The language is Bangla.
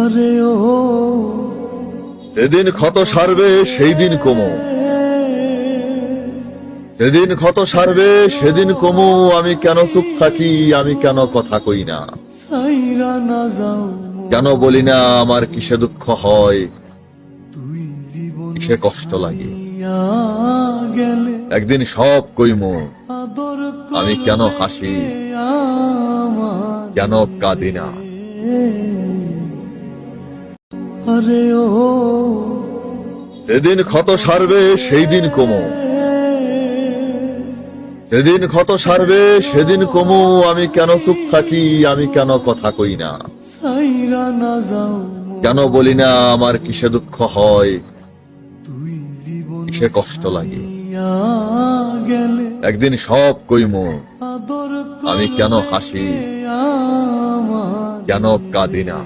আরে ও যেদিন ক্ষত সারবে সেই দিন কমো, যেদিন ক্ষত সারবে সেদিন কমু। আমি কেন চুপ থাকি, আমি কেন কথা কই না, সাইরা না যাও কেন বলি না আমার কিসে দুঃখ হয়, তুই জীবন কিসে কষ্ট লাগে। ছাইয়া গেলে একদিন সব কইমু, আদর আমি কেন করবে হাসি, কে আমার কেন কাঁদি না। আরে ও যেদিন ক্ষত সারবে সেই দিন কমু, যেদিন ক্ষত সারবে সেদিন কমু। আমি কেন চুপ থাকি, আমি কেন কথা কই না, সাইরা না যাও কেন বলি না আমার কিসে দুঃখ হয়, তুই জীবন কিসে কষ্ট লাগে। ছাইয়া গেলে একদিন সব কইমু, আদর আমি কেন করবে হাসি, কে আমার কেন কাঁদি না।